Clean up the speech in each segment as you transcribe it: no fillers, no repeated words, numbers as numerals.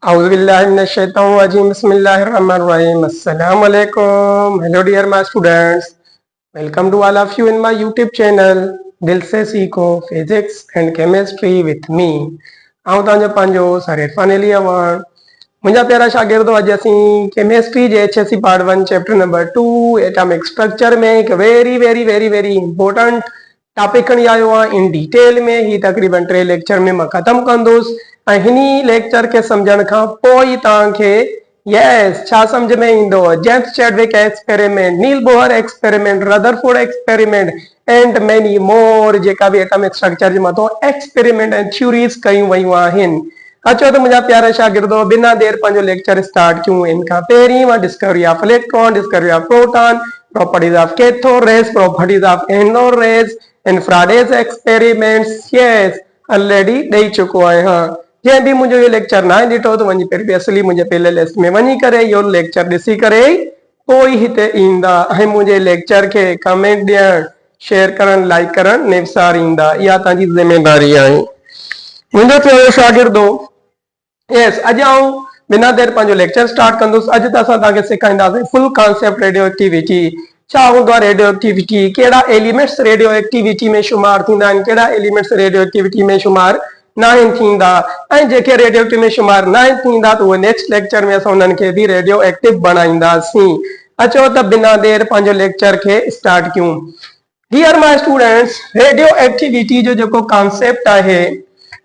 Bismillahirrahmanirrahim. Assalamu alaikum. Hello dear my students. Welcome to all of you in my YouTube channel दिल से सीखो physics and chemistry with me. आऊं तव्हांजो पंहिंजो sir Irfan Ali Awan. मुंहिंजा प्यारा शागिर्दो, अॼु असीं केमिस्ट्री जे HSC part 1 chapter number 2 atomic structure में हिकु very very very very important topic खणी आयो आहियां इन डिटेल में। ही तक़रीबन 3 लेक्चर में मां ख़त्म कंदुसि ऐं हिनी लेक्चर के समझण खां पोइ तव्हांखे यस छा समझ में ईंदो। James Chadwick experiment, Niels Bohr experiment, Rutherford experiment and many more जेका भी एटॉमिक स्ट्रक्चर जे मथां एक्सपेरिमेंट एंड थ्योरीज कयूं वयूं आहिनि। अचो त मुंहिंजा प्यारा शागिर्दो, बिना देर पंहिंजो लेक्चर स्टार्ट कयूं। इन खां पहिरीं मां discovery of electron, discovery of proton, properties of cathode rays, properties of anode rays, infrared experiments yes already ॾेई चुको आहियां। जंहिं बि मुंहिंजो इहो लेक्चर न ॾिठो त वञी प्रीवियसली मुंहिंजे प्ले लिस्ट में वञी करे इहो लेक्चर ॾिसी करे पोइ हिते ईंदा ऐं मुंहिंजे लेक्चर खे कमेंट ॾियणु, शेयर करणु, लाइक करणु निवसारींदा। इहा तव्हांजी ज़िमेदारी आहे। मुंहिंजो प्यारो शागिर्दो, यस अॼु आऊं बिना देर पंहिंजो लेक्चर स्टार्ट कंदुसि। अॼु त असां तव्हांखे सेखारींदासीं फुल कॉन्सेप्ट रेडियो एक्टिविटी। छा हूंदो आहे रेडियो एक्टिविटी, कहिड़ा एलिमेंट्स रेडियो एक्टिविटी में शुमार थींदा आहिनि, कहिड़ा एलिमेंट्स रेडियो एक्टिविटी में शुमार न थींदा, ऐं जेके रेडियो एक्टिव में शुमार न थींदा त उहे नेक्स्ट लेक्चर में असां उन्हनि खे बि रेडियो एक्टिव बणाईंदासीं। अचो त बिना देर पंहिंजो लेक्चर खे स्टार्ट कयूं। Dear my students, radioactivity जो जेको कॉन्सेप्ट आहे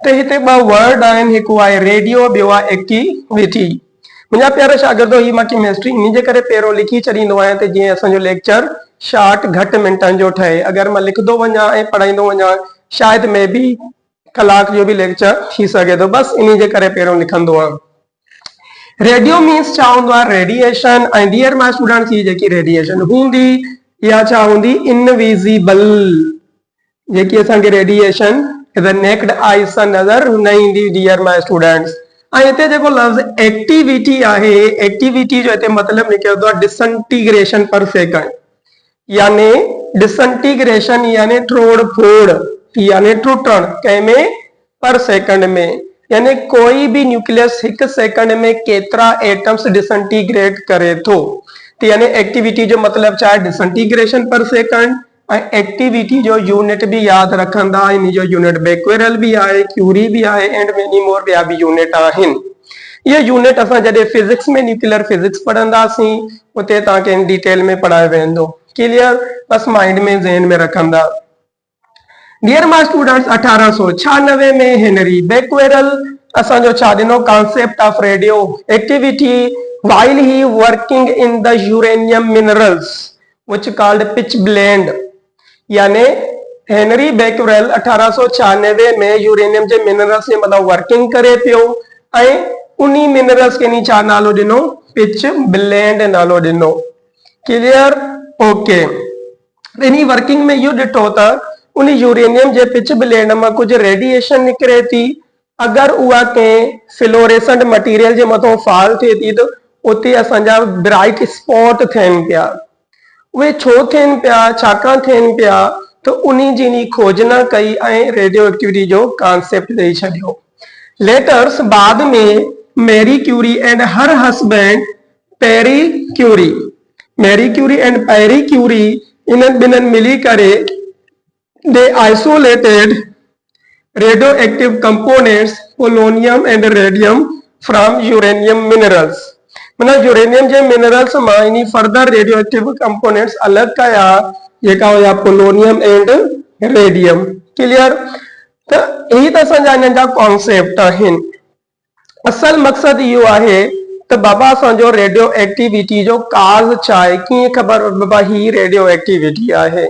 त हिते ॿ वर्ड आहिनि, हिकु आहे रेडियो, ॿियो आहे एक्टिविटी। मुंहिंजा प्यारा शागिर्दो, ही मां केमिस्ट्री इन जे करे पहिरियों लिखी छॾींदो आहियां त जीअं असांजो लेक्चर शॉर्ट घटि मिंटनि जो ठहे। अगरि मां लिखंदो वञा ऐं पढ़ाईंदो वञा शायदि में बि कलाक जो भी लेक्चर थी सके तो बस इन जे करे पहिरियों लिखंदो आहियां। रेडियो मीन्स छा हूंदो आहे, रेडिएशन। ऐं डियर माय स्टूडेंट्स, ही जेकी रेडिएशन हूंदी इहा छा हूंदी, इनविजिबल। जेकी असांखे रेडिएशन नेक्ड आई सां नज़र न ईंदी डियर माय स्टूडेंट्स। ऐं हिते जेको लफ़्ज़ एक्टिविटी आहे, एक्टिविटी जो हिते मतिलबु निकिरंदो आहे डिसंटीग्रेशन पर सेकंड, यानी डिसंटीग्रेशन यानी तोड़ फोड़ यानी टूटण कंहिंमें पर सेकंड में, यानी कोई भी न्यूक्लियस हिकु सेकंड में केतिरा एटम्स डिसंटीग्रेट करे थो। तो यानी एक्टिविटी जो मतलब छा आहे, डिसंटीग्रेशन पर सेकंड। ऐं एक्टिविटी जो यूनिट भी याद रखंदा, इन जो यूनिट बेक्वेरल भी आहे, क्यूरी भी आहे एंड मेनी मोर ॿिया भी यूनिट आहिनि। ये यूनिट असां जॾहिं फिजिक्स में न्यूक्लियर फिजिक्स पढ़ंदासीं उते तव्हांखे इन डिटेल में पढ़ायो वेंदो। क्लियर, बस माइंड में ज़हन में रखंदा। डियर माय स्टूडेंट्स, 1896 में हेनरी बेक्वेरल असांजो छा ॾिनो, concept of radio activity while he working in the uranium minerals which called pitch blende। यानी हेनरी बेक्वेरल 1896 में यूरेनियम जे मिनरल्स जे मतलब वर्किंग करे पियो ऐं उन्हीं मिनरल्स के छा नालो ॾिनो, पिच ब्लेंड नालो ॾिनो। Clear, okay. इन वर्किंग में इहो ॾिठो त उन यूरेनियम जे पिच ब्लेंड में कुछ रेडिएशन निकरे थी। अगर उहा कंहिं फ्लोरेसेंट मटीरियल जे मथां फॉल थिए थी तो उते असांजा ब्राइट स्पॉट थियनि पिया। उहे छो थियनि पिया, छाकाणि थियनि पिया तो उन्हीं जी खोजना कई ऐं रेडियो एक्टिविटी जो कॉन्सेप्ट ॾेई छॾियो। लेटर्स बाद में Marie Curie and her husband Pierre Curie, Marie Curie and Pierre Curie इन्हनि ॿिन्हिनि मिली करे they isolated radioactive components polonium and radium from uranium minerals। मतलब यूरेनियम जे मिनरल्स मां इन फर्दर रेडियोएक्टिव कंपोनेंट्स अलग कया जेका हुया पोलोनियम एंड रेडियम। क्लियर, त ही त असांजा हिननि जा कॉन्सेप्ट आहिनि। असल मकसद इहो आहे त बाबा असांजो रेडियो एक्टिविटी जो काज़ छा आहे, कीअं ख़बर बाबा ही रेडियो एक्टिविटी आहे।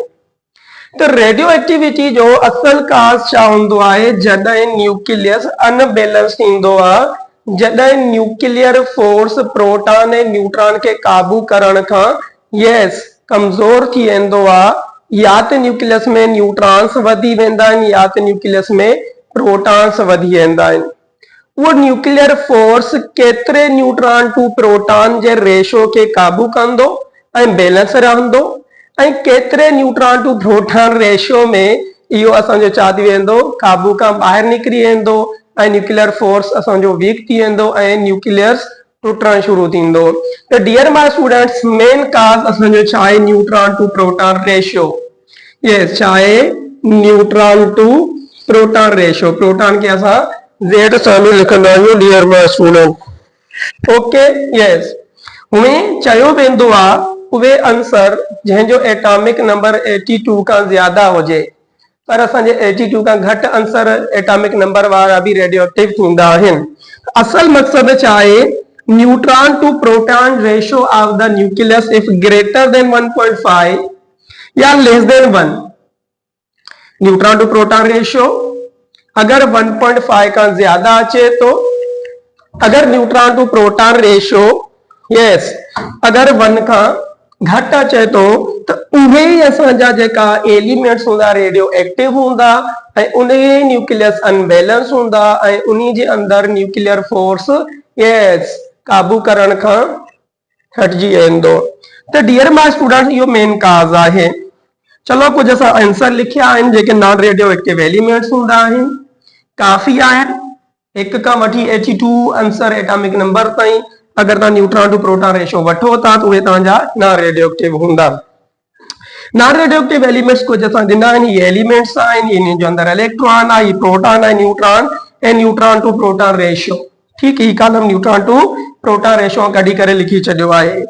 तो रेडियो एक्टिविटी जो असल काज़ छा हूंदो आहे, जॾहिं न्यूक्लियस अनबैलेंस थींदो आहे, जॾहिं न्यूक्लियर फोर्स प्रोटॉन ऐं न्यूट्रॉन के काबू करण खां यस कमज़ोर थी वेंदो आहे। या त न्यूक्लियस में न्यूट्रॉन्स वधी वेंदा आहिनि या त न्यूक्लियस में प्रोटॉन्स वधी वेंदा आहिनि। वो न्यूक्लियर फोर्स केतिरे न्यूट्रॉन टू प्रोटॉन जे रेशो के काबू कंदो ऐं बैलेंस रहंदो, ऐं केतिरे न्यूट्रॉन टू प्रोटॉन रेशियो में इहो असांजो छा थी वेंदो, काबू खां ॿाहिरि निकिरी वेंदो ऐं न्यूक्लियर फोर्स असांजो वीक थी वेंदो ऐं न्यूक्लियस टुटण शुरू थींदो। त डियर माय स्टूडेंट्स, मेन काज़ असांजो छा आहे? Neutron to proton ratio. Yes, छा आहे? Neutron to proton ratio. Proton खे असां Z सां बि लिखंदा आहियूं dear my student. Okay, yes, में चयो वेंदो आहे उहे आंसर जंहिंजो एटॉमिक नंबर 82 खां ज्यादा हुजे, पर असांजे 82 खां घटि आंसर एटॉमिक नंबर वारा बि रेडियो एक्टिव थींदा आहिनि। असल मक़सद छा आहे? Neutron to proton ratio of the nucleus if greater than 1.5 या less than 1। Neutron to proton ratio अगर 1.5 का ज्यादा अचे तो, अगर neutron to proton ratio yes अगर 1 का घट अचे तो उहे ही असांजा जेका एलिमेंट्स हूंदा रेडियो एक्टिव हूंदा ऐं उन्ही न्यूक्लियस अनबैलेंस हूंदा ऐं उन्ही जे अंदर न्यूक्लियर फोर्स यस काबू करण खां हटजी वेंदो। त डियर माय स्टूडेंट, इहो मेन काज़ आहे। चलो कुछ असां आंसर लिखिया आहिनि जेके नॉन रेडियो एक्टिव एलिमेंट्स हूंदा आहिनि। काफ़ी आहिनि, 1 खां वठी 82 आंसर एटॉमिक नंबर ताईं अगर तव्हां न्यूट्रॉन टू प्रोटॉन रेशियो वठो था तो उहे तव्हांजा नॉन रेडियो एक्टिव हूंदा। नॉन रेडियो एक्टिव एलिमेंट्स कुछ असां ॾिना आहिनि। ये एलिमेंट्स आहिनि, इन जे अंदर इलेक्ट्रॉन आहे, प्रोटॉन आहे, न्यूट्रॉन ऐं न्यूट्रॉन टू प्रोटॉन रेशियो। ठीक, ही column neutron to proton ratio कढी करे लिखी छॾियो आहे।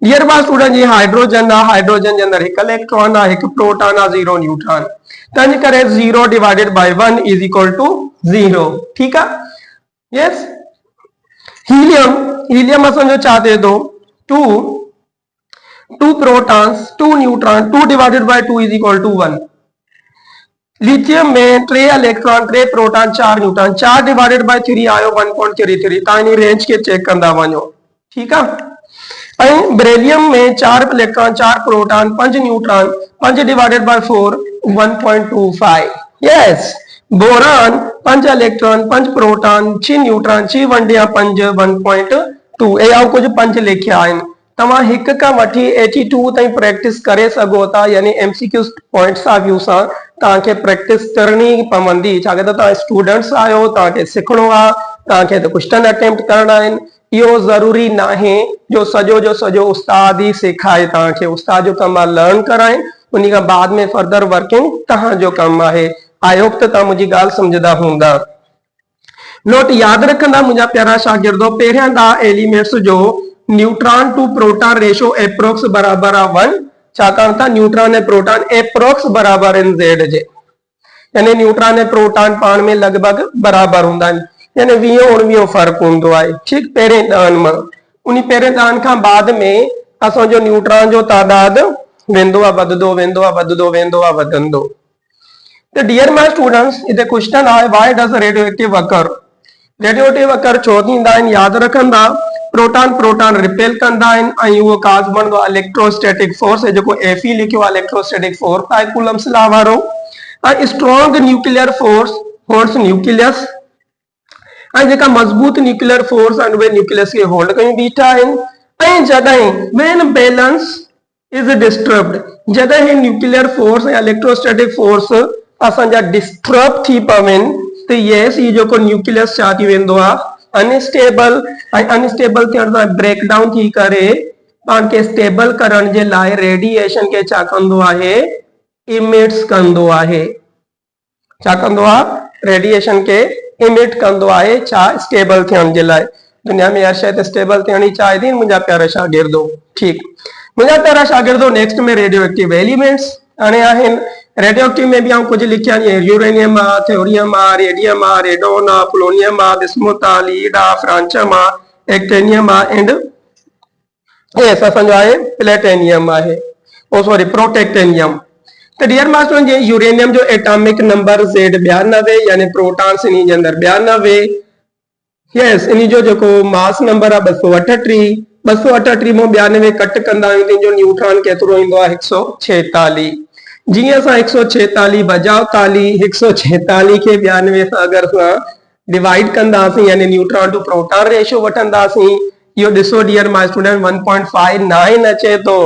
डियर माय स्टूडेंट, ये हाइड्रोजन आहे, हाइड्रोजन जे अंदर 1 इलेक्ट्रॉन आहे, 1 प्रोटॉन आहे, 0 न्यूट्रॉन। तंहिंजे करे 0 divided by 1 is equal to 0। ठीक आहे, यस। हीलियम, हीलियम असांजो छा थिए थो? 2 protons 2 neutron, 2 divided by 2 is equal to 1। Lithium में 3 electron 3 proton 4 neutron, 4 divided by 3 आयो 1.33। तव्हां इन रेंज के चेक कंदा वञो। ठीक आहे। ऐं बेरिलियम में 4 electron 4 proton 5 neutron, 5 divided by 4 1.25। Yes. Boron 5 electron 5 proton 6 neutron 6 वंडिया 5 1.2। ऐं कुछ 5 लिखिया आहिनि। तव्हां 1 खां वठी 82 ताईं प्रैक्टिस करे सघो था, यानी एमसीक्यू पॉइंट्स ऑफ व्यू सां तव्हांखे प्रैक्टिस करणी पवंदी। छाकाणि त तव्हां स्टूडेंट्स आहियो, तव्हांखे सिखणो आहे, तव्हांखे त क्वेश्चन अटेम्प्ट करणा आहिनि। इहो ज़रूरी न आहे जो सॼो उस्ताद ही सेखारे तव्हांखे। उस्ताद जो कमु आहे लर्न कराइण, उन खां बाद में फर्दर वर्किंग तव्हांजो कमु आहे। आई होप त तव्हां मुंहिंजी ॻाल्हि सम्झंदा हूंदा। नोट यादि रखंदा मुंहिंजा प्यारा शागिर्दो, पहिरियां ॾह एलिमेंट्स जो neutron to proton ratio approx बराबर आहे 1, छाकाणि त न्यूट्रॉन ऐं प्रोटॉन एप्रोक्स बराबर आहिनि Z जे, यानी न्यूट्रॉन ऐं प्रोटॉन पाण में लॻभॻि बराबर हूंदा आहिनि, यानी 20-19 फर्क़ु हूंदो आहे। ठीकु, पहिरें ॾहनि मां। उन पहिरें ॾहनि खां बाद में असांजो न्यूट्रॉन जो तादादु वेंदो आहे, वधंदो वेंदो आहे, वधंदो वेंदो आहे, वधंदो। तो डियर माय स्टूडेंट्स, इधर क्वेश्चन आए, why does radioactive occur? Radioactive occur छो थींदा आहिनि? यादि रखंदा, प्रोटॉन प्रोटॉन रिपेल कंदा आहिनि ऐं उहो काज़ बनंदो आहे इलेक्ट्रोस्टैटिक फोर्स, जेको Fe लिखियो आहे इलेक्ट्रोस्टैटिक फोर्स आहे कूलम्स लॉ वारो। ऐं strong nuclear force holds nucleus, ऐं जेका मज़बूत न्यूक्लियर फोर्स आहिनि उहे न्यूक्लियस खे होल्ड कयूं बीठा आहिनि। ऐं जॾहिं व्हेन बैलेंस इज डिस्टर्ब्ड, जॾहिं ही न्यूक्लियर फोर्स ऐं इलेक्ट्रोस्टैटिक फोर्स असांजा डिस्टर्ब थी पवनि त यस ही जेको न्यूक्लियस छा थी वेंदो आहे? अनस्टेबल। ऐं अनस्टेबल थियण सां ब्रेक डाउन थी करे पाण खे स्टेबल करण जे लाइ रेडिएशन खे छा कंदो आहे? इमिट्स कंदो आहे। छा कंदो आहे? रेडिएशन के इमिट कंदो आहे, छा? स्टेबल थियण जे लाइ। दुनिया में हर शइ त स्टेबल थियणी चाहे थी मुंहिंजा प्यारा शागिर्दो। ठीकु, मुंहिंजा प्यारा शागिर्दो, नेक्स्ट में रेडियो एक्टिव एलिमेंट्स हाणे आहिनि। रेडियो एक्टिव में भी आऊं कुछ लिखिया यूरेनियम आ, थोरियम आ, रेडियम आ, रेडोन आ, पोलोनियम आ, बिस्मुथ आ, लीड आ, फ्रांचम आ, एक्टेनियम आ एंड यस असांजो आहे प्लेटेनियम आहे, ओ सॉरी प्रोटेक्टेनियम। तो डियर मास्टर, ये यूरेनियम जो एटॉमिक नंबर Z92, यानी प्रोटॉन्स इन जे अंदर 92। यस, इन जो जो मास नंबर आहे 238। 238 में 92 कट कंदा आहियूं त इन जो न्यूट्रॉन केतिरो ईंदो आहे? 146। जीअं असां 146 बजाव ताली 146 खे 92 सां अगरि असां डिवाइड कंदासीं, यानी न्यूट्रॉन टू प्रोटॉन रेशियो वठंदासीं, इहो ॾिसो डियर माय स्टूडेंट 1.59 अचे थो,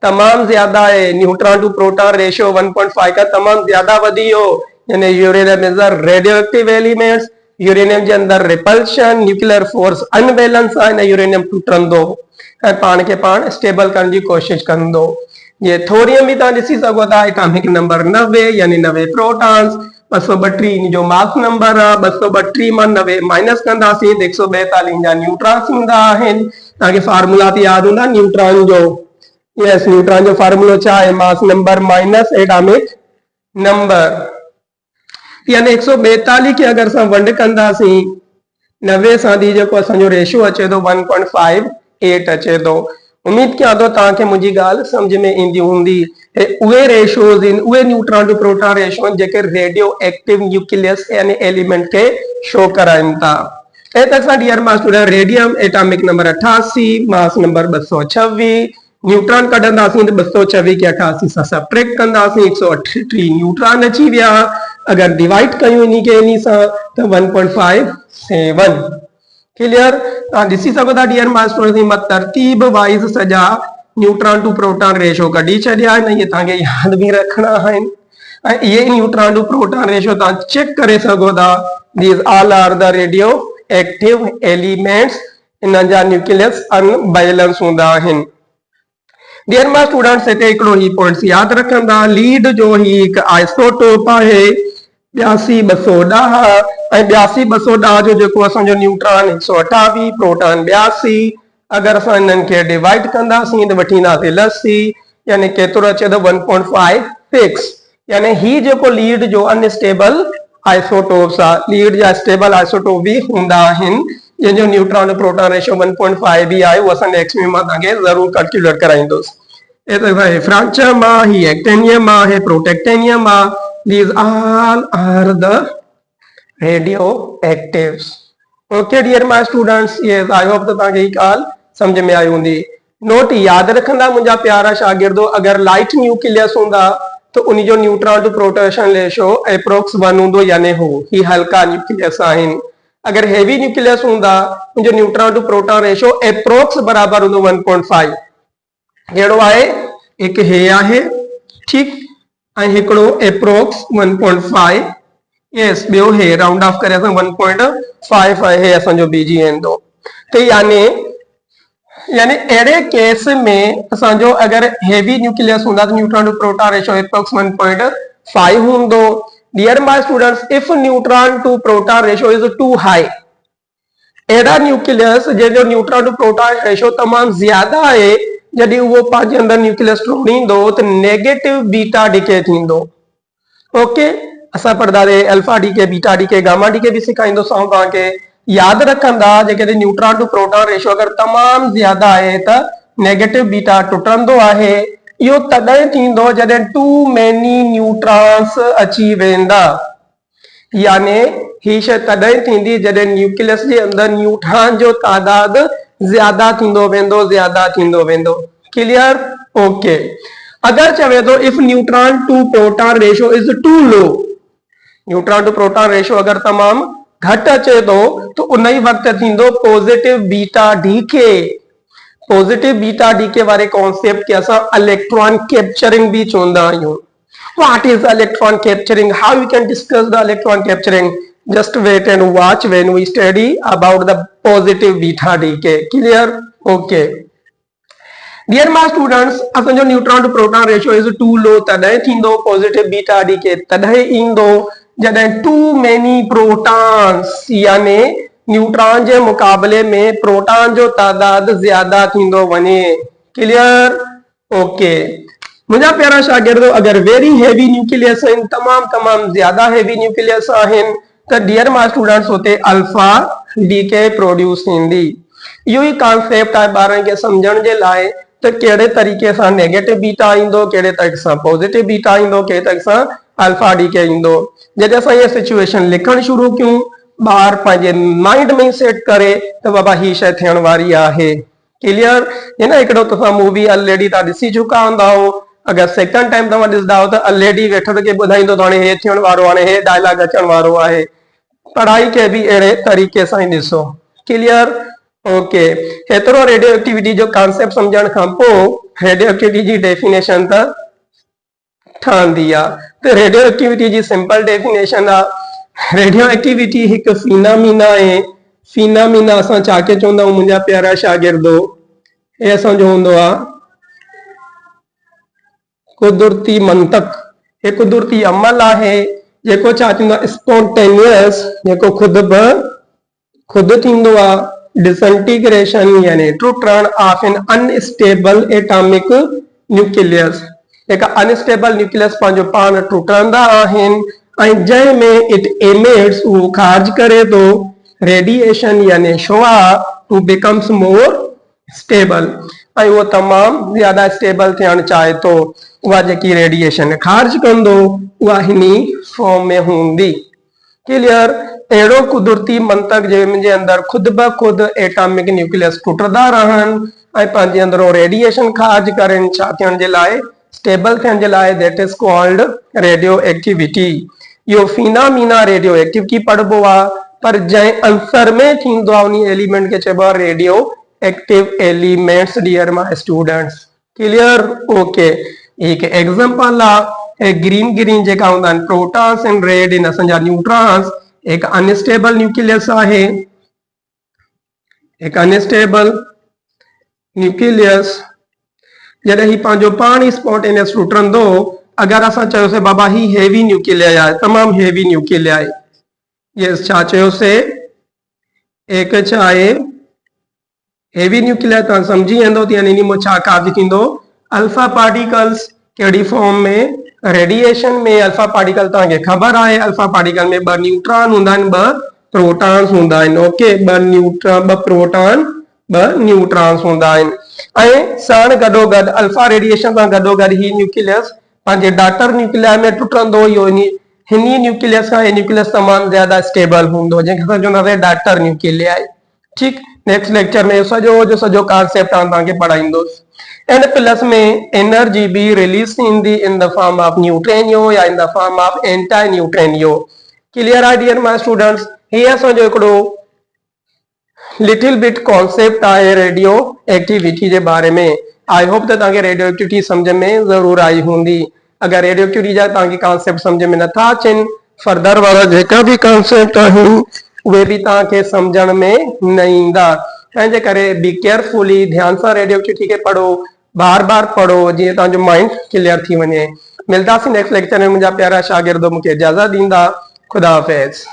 तमामु ज्यादा है। न्यूट्रॉन टू प्रोटॉन रेशियो 1.5 का तमामु ज्यादा वधी वियो, यानी uranium is a radioactive elements uranium जे अंदर रिपल्शन न्यूक्लियर फोर्स अनबैलेंस आहे, यूरेनियम टुटंदो ऐं पाण खे पाण स्टेबल करण जी कोशिश कंदो। ये थोरियम भी तव्हां ॾिसी सघो था, एटॉमिक नंबर 90 यानी 90 प्रोटॉन्स, 232 इन जो मास नंबर आहे, 232 मां 90 माइनस कंदासीं त 142 जा न्यूट्रॉन्स ईंदा आहिनि। तव्हांखे फार्मूला त यादि हूंदा न्यूट्रॉन जो। यस, न्यूट्रॉन जो फार्मूलो छा आहे? Mass number minus atomic number, यानी 142 खे अगर असां वंड कंदासीं 90 सां दी जेको असांजो रेशियो अचे थो 1.58 अचे थो। उम्मीद कयां थो तव्हांखे मुंहिंजी ॻाल्हि सम्झ में ईंदी हूंदी। उहे रेशियोज़ आहिनि, उहे न्यूट्रॉन टू प्रोटॉन रेशियो आहिनि जेके रेडियो एक्टिव न्यूक्लियस यानी एलिमेंट खे शो कराइनि था। ऐं त असां डियर मां student radium atomic number 88, mass number 226, neutron कढंदासीं त 226 खे 88 सां सबट्रैक्ट कंदासीं, 138 न्यूट्रॉन अची विया। अगर डिवाइड कयूं इन खे इन सां त 1.57। क्लियर? तव्हां ॾिसी सघो था डियर मास्टर, मां तरतीब वाइज सॼा न्यूट्रॉन टू प्रोटॉन रेशियो कढी छॾिया आहिनि, इहे तव्हांखे यादि बि रखणा आहिनि। ऐं इहे न्यूट्रॉन टू प्रोटॉन रेशियो तव्हां चेक करे सघो था। These all are the radio active elements, इन्हनि जा न्यूक्लियस अनबैलेंस हूंदा आहिनि। डियर मां स्टूडेंट्स, हिते हिकिड़ो ही पॉइंट्स यादि रखंदा, लीड जो ही हिकु आइसोटोप आहे 8210 ऐं 8210 जो जेको असांजो न्यूट्रॉन 128, प्रोटॉन 82। अगर असां इन्हनि खे डिवाइड कंदासीं त वठी ईंदासीं लसी, यानी केतिरो अचे थो 1.56। यानी ही जेको लीड जो अनस्टेबल आइसोटोप्स आहे, लीड जा स्टेबल आइसोटोप बि हूंदा आहिनि जंहिंजो न्यूट्रॉन प्रोटॉन रेशियो 1.5 भी आहे। उहो असां नेक्स्ट में मां तव्हांखे ज़रूरु कैलकुलेट कराईंदुसि। फ्रांचियम आहे, ही एक्टेनियम आहे, प्रोटेक्टेनियम आहे। These all are the radioactives. Okay dear my students, yes I hope that तव्हांखे ॻाल्हि समझ में आई हूंदी। नोट यादि रखंदा मुंहिंजा प्यारा शागिर्दो, अगर लाइट न्यूक्लियस हूंदा तो उन जो neutron to proton ratio approx 1 हूंदो, यानी हो ही हल्का न्यूक्लियस आहिनि। अगर हेवी न्यूक्लियस हूंदा उन जो neutron to proton ratio approx बराबर हूंदो 1.5। कहिड़ो आहे? हिकु हे आहे, ठीक, ऐं हिकिड़ो एप्रोक्स 1.5। यस, ॿियो हे राउंड ऑफ करे असां 1.5 आहे असांजो बीजी वेंदो। त यानी अहिड़े केस में असांजो अगर हेवी न्यूक्लियस हूंदा त neutron to proton ratio approx 1.5 हूंदो। Dear my students, if neutron to proton ratio is too high, अहिड़ा न्यूक्लियस जंहिंजो न्यूट्रॉन टू प्रोटॉन रेशियो तमामु ज्यादा आहे, जॾहिं उहो पंहिंजे अंदर न्यूक्लियस टोड़ींदो त नेगेटिव बीटा डिके थींदो। ओके, असां पढ़ंदासीं alpha decay, beta decay, gamma decay बि सेखारींदोसां तव्हांखे। यादि रखंदा जेकॾहिं न्यूट्रॉन टू प्रोटॉन रेशियो अगर तमामु ज्यादा आहे त नेगेटिव बीटा टुटंदो आहे। इहो तॾहिं थींदो जॾहिं टू मेनी न्यूट्रॉन्स अची वेंदा, यानी ही शइ तॾहिं थींदी जॾहिं न्यूक्लियस जे अंदर न्यूट्रॉन जो तादाद ज्यादा थींदो वेंदो, ज्यादा थींदो वेंदो। क्लियर? ओके। अगर चवे तो if neutron to proton ratio is too low, neutron to proton ratio अगर तमाम घट अचे तो उन ही वक्त थींदो positive beta decay. Positive beta decay वाले कॉन्सेप्ट के असां इलेक्ट्रॉन कैप्चरिंग भी चवंदा आहियूं। What is electron capturing? How we can discuss the electron capturing? Just wait and watch when we study about the positive beta decay. Clear? Okay. Dear my students, असांजो neutron to proton ratio is too low तॾहिं थींदो, positive beta decay तॾहिं ईंदो जॾहिं too many protons, यानी neutron जे मुक़ाबले में प्रोटॉन जो तादाद ज्यादा थींदो वञे। क्लियर? ओके। मुंहिंजा प्यारा शागिर्दो, अगर वेरी हेवी न्यूक्लियस आहिनि, तमामु ज्यादा हेवी न्यूक्लियस आहिनि, त डियर माय स्टूडेंट्स होते अल्फा डीके प्रोड्यूस थींदी। इहो ई कॉन्सेप्ट आहे ॿारनि खे सम्झण जे लाइ त कहिड़े तरीक़े सां नेगेटिव बीटा ईंदो, कहिड़े तरीक़े सां पॉजिटिव बीटा ईंदो, कहिड़े तरीक़े सां अल्फा डीके ईंदो। जॾहिं असां इहा सिचुएशन लिखणु शुरू कयूं, ॿार पंहिंजे माइंड में सेट करे त बाबा ही शइ थियण वारी आहे। क्लियर? हिन हिकिड़ो तव्हां मूवी ऑलरेडी तव्हां ॾिसी चुका हूंदा हो। अगर सेकंड टाइम तव्हां ॾिसंदा हो त ऑलरेडी वेठल खे ॿुधाईंदो त हाणे हे थियण वारो, हाणे हे डायलॉग अचण वारो आहे। पढ़ाई खे बि अहिड़े तरीक़े सां ई ॾिसो। क्लियर? ओके। हेतिरो रेडियो एक्टिविटी जो कॉन्सेप्ट सम्झण खां पोइ रेडियो एक्टिविटी जी डेफिनेशन त ठहंदी आहे। त रेडियो एक्टिविटी जी सिंपल डेफिनेशन आहे, रेडियो एक्टिविटी एक फिनामिना है। फिनामिना असां छाके चवंदा आहियूं मुंहिंजा प्यारा शागिर्दो, हे असांजो हूंदो आहे कुदरती मंतक। हे कुदरती अमल आहे जेको छा थींदो आहे स्पॉन्टेनियस, जेको खुद थींदो आहे। डिसइंटीग्रेशन यानी टुटण of an unstable atomic nucleus. जेका अनस्टेबल न्यूक्लियस पंहिंजो पाण टुटंदा आहिनि ऐं जंहिंमें इट एमिट्स, उहो ख़ारिज करे थो रेडिएशन यानी शुआ टू बिकम्स मोर स्टेबल, ऐं उहो तमामु ज्यादा स्टेबल थियणु चाहे थो। उहा जेकी रेडिएशन ख़ारिज कंदो उहा हिनी फॉर्म में हूंदी। क्लियर? अहिड़ो कुदरती मंतक जंहिंजे अंदरि खुद ब खुद एटॉमिक न्यूक्लियस टुटंदा रहनि ऐं पंहिंजे अंदरि रेडिएशन ख़ारिज करनि छा थियण जे लाइ, स्टेबल थियण जे लाइ, that is called radio activity. इहो फिनामिना रेडियो एक्टिविटी पढ़बो आहे, पर जंहिं अंसर में थींदो आहे उन एलिमेंट खे चइबो आहे radio active elements dear my students. Clear? Okay. एक एग्जांपल आहे ग्रीन ग्रीन जेका हूंदा आहिनि प्रोटॉन्स एंड रेड इन असांजा न्यूट्रॉन्स। एक अनस्टेबल न्यूक्लियस आहे, एक अनस्टेबल न्यूक्लियस जॾहिं ही पंहिंजो पाण ई स्पॉन्टेनियस टुटंदो। अगरि असां चयोसीं बाबा ही हेवी न्यूक्लिया आहे, तमामु हेवी न्यूक्लिया आहे, ये छा चयोसीं एक छा आहे हेवी न्यूक्लिया, तव्हां सम्झी वेंदो त यानी इन छा क़ाबिल थींदो अल्फा पार्टिकल्स। कहिड़ी फॉर्म में? रेडिएशन में अल्फा पार्टिकल तव्हांखे ख़बर आहे, अल्फा पार्टिकल में 2 न्यूट्रॉन हूंदा आहिनि, 2 प्रोटॉन्स हूंदा आहिनि। ओके, 2 प्रोटॉन 2 न्यूट्रॉन्स हूंदा आहिनि ऐं साण गॾोगॾु अल्फा रेडिएशन सां गॾोगॾु ही न्यूक्लियस पंहिंजे डॉटर न्यूक्लिया में टुटंदो। इहो हिनी न्यूक्लियस खां न्यूक्लियस तमामु ज्यादा स्टेबल हूंदो, जंहिंखे असां चवंदासीं डॉटर न्यूक्लिया आहे। ठीक, नेक्स्ट लेक्चर में सॼो कॉन्सेप्ट तव्हांखे पढ़ाईंदुसि। एंड प्लस में एनर्जी बी रिलीज थींदी in the form of neutrino या in the form of anti neutrino. Clear आहे डियर माय स्टूडेंट्स? ही असांजो हिकिड़ो लिटिल बिट कॉन्सेप्ट आहे रेडियो एक्टिविटी जे बारे में। आई होप त तव्हांखे रेडियो एक्टिविटी सम्झ में ज़रूर आई हूंदी। अगरि रेडियो एक्टिविटी जा तव्हांखे कॉन्सेप्ट सम्झ में नथा अचनि, फर्दर वारा जेका बि कॉन्सेप्ट आहिनि उहे बि तव्हांखे सम्झण में न ईंदा। तंहिंजे करे बी केयरफुली, ध्यान सां रेडियो एक्टिविटी खे पढ़ो, बार बार पढ़ो, जीअं तव्हांजो माइंड क्लियर थी वञे। मिलंदासीं नेक्स्ट लेक्चर में। मुंहिंजा प्यारा शागिर्द मूंखे इजाज़त ॾींदा। खुदा हाफ़िज़।